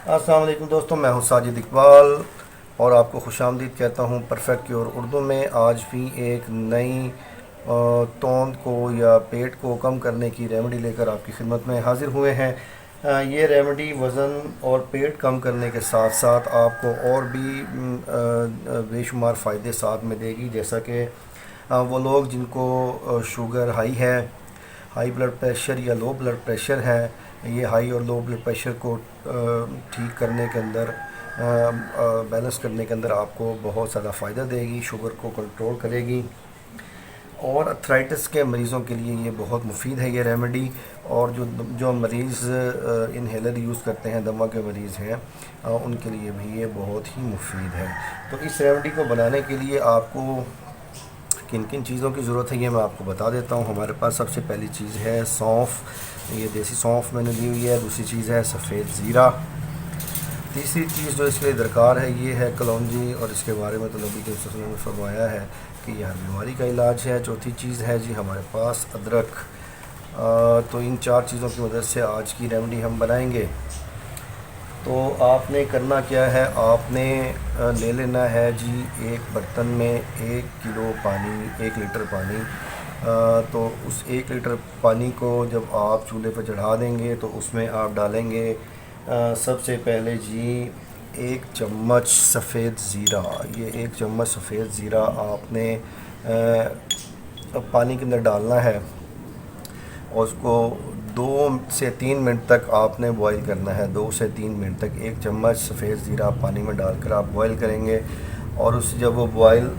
अस्सलाम वालेकुम दोस्तों, मैं हूं साजिद इकबाल और आपको खुशामदीद कहता हूं परफेक्ट क्योर उर्दू में। आज भी एक नई तोंद को या पेट को कम करने की रेमेडी लेकर आपकी खिदमत में हाज़िर हुए हैं। ये रेमेडी वज़न और पेट कम करने के साथ साथ आपको और भी बेशुमार फ़ायदे साथ में देगी। जैसा कि वो लोग जिनको शुगर हाई है, हाई ब्लड प्रेशर या लो ब्लड प्रेशर है, ये हाई और लो ब्लड प्रेशर को ठीक करने के अंदर, बैलेंस करने के अंदर आपको बहुत ज़्यादा फ़ायदा देगी, शुगर को कंट्रोल करेगी। और अर्थराइटिस के मरीज़ों के लिए ये बहुत मुफीद है ये रेमेडी। और जो जो मरीज़ इनहेलर यूज़ करते हैं, दमा के मरीज़ हैं, उनके लिए भी ये बहुत ही मुफीद है। तो इस रेमेडी को बनाने के लिए आपको किन किन चीज़ों की ज़रूरत है ये मैं आपको बता देता हूँ। हमारे पास सबसे पहली चीज़ है सौंफ, ये देसी सौंफ मैंने ली हुई है। दूसरी चीज़ है सफ़ेद ज़ीरा। तीसरी चीज़ जो इसके लिए दरकार है ये है कलौंजी, और इसके बारे में तो नबी के वसल्लम ने फरमाया है कि यह हर बीमारी का इलाज है। चौथी चीज़ है जी हमारे पास अदरक। तो इन चार चीज़ों की मदद से आज की रेमेडी हम बनाएंगे। तो आपने करना क्या है, आपने ले लेना है जी एक बर्तन में 1 किलो पानी, 1 लीटर पानी। तो उस 1 लीटर पानी को जब आप चूल्हे पर चढ़ा देंगे तो उसमें आप डालेंगे सबसे पहले जी 1 चम्मच सफ़ेद ज़ीरा। ये 1 चम्मच सफ़ेद ज़ीरा आपने पानी के अंदर डालना है और उसको 2 से 3 मिनट तक आपने बॉईल करना है। 2 से 3 मिनट तक 1 चम्मच सफ़ेद ज़ीरा पानी में डालकर आप बॉईल करेंगे। और उस जब वो बॉईल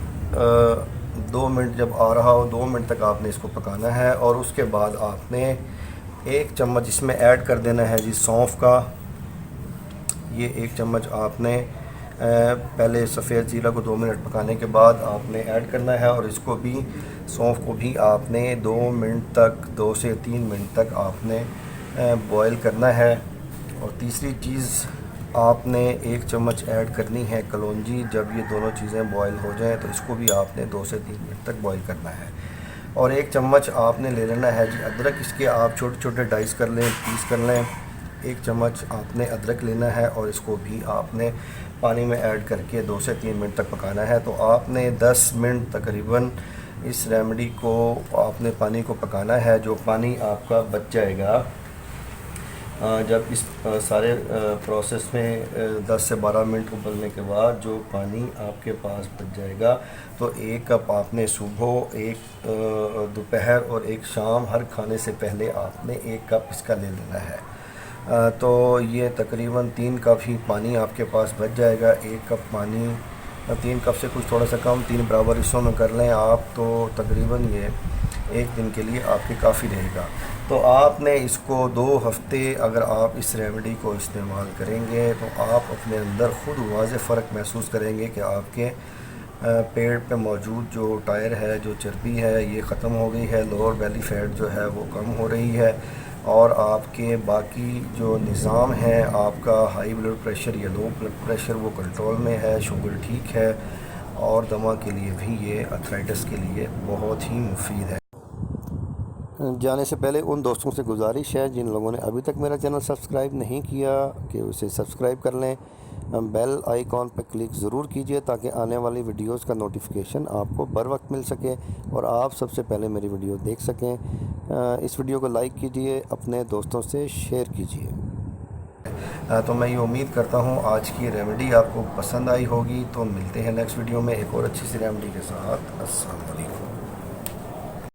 2 मिनट जब आ रहा हो, 2 मिनट तक आपने इसको पकाना है। और उसके बाद आपने 1 चम्मच इसमें ऐड कर देना है जी सौंफ का। ये 1 चम्मच आपने पहले सफ़ेद ज़ीरा को 2 मिनट पकाने के बाद आपने ऐड करना है। और इसको भी, सौंफ को भी आपने 2 मिनट तक, 2 से 3 मिनट तक आपने बॉईल करना है। और तीसरी चीज़ आपने 1 चम्मच ऐड करनी है कलौंजी। जब ये दोनों चीज़ें बॉईल हो जाएं तो इसको भी आपने 2 से 3 मिनट तक बॉईल करना है। और 1 चम्मच आपने ले लेना है जी अदरक। इसके आप छोटे छोटे डाइस कर लें, पीस कर लें। 1 चम्मच आपने अदरक लेना है और इसको भी आपने पानी में ऐड करके 2 से 3 मिनट तक पकाना है। तो आपने 10 मिनट तकरीबन इस रेमेडी को आपने पानी को पकाना है। जो पानी आपका बच जाएगा जब इस सारे प्रोसेस में 10 से 12 मिनट उबलने के बाद जो पानी आपके पास बच जाएगा, तो 1 कप आपने सुबह, एक दोपहर और एक शाम, हर खाने से पहले आपने 1 कप इसका ले लेना है। तो ये तकरीबन 3 कप ही पानी आपके पास बच जाएगा। 1 कप पानी 3 कप से कुछ थोड़ा सा कम, 3 बराबर हिस्सों में कर लें आप, तो तकरीबन ये एक दिन के लिए आपके काफ़ी रहेगा। तो आपने इसको 2 हफ्ते अगर आप इस रेमेडी को इस्तेमाल करेंगे तो आप अपने अंदर ख़ुद वाज़ेह फ़र्क महसूस करेंगे कि आपके पेट पे मौजूद जो टायर है, जो चर्बी है, ये ख़त्म हो गई है। लोअर बेली फ़ैट जो है वो कम हो रही है। और आपके बाकी जो निज़ाम है, आपका हाई ब्लड प्रेशर या लो ब्लड प्रेशर वो कंट्रोल में है, शुगर ठीक है। और दमा के लिए भी ये अर्थराइटिस के लिए बहुत ही मुफीद है। जाने से पहले उन दोस्तों से गुजारिश है जिन लोगों ने अभी तक मेरा चैनल सब्सक्राइब नहीं किया कि उसे सब्सक्राइब कर लें। बेल आइकॉन पर क्लिक ज़रूर कीजिए ताकि आने वाली वीडियोस का नोटिफिकेशन आपको बर वक्त मिल सके और आप सबसे पहले मेरी वीडियो देख सकें। इस वीडियो को लाइक कीजिए, अपने दोस्तों से शेयर कीजिए। तो मैं ये उम्मीद करता हूँ आज की रेमेडी आपको पसंद आई होगी। तो मिलते हैं नेक्स्ट वीडियो में एक और अच्छी सी रेमेडी के साथ। अस्सलाम वालेकुम।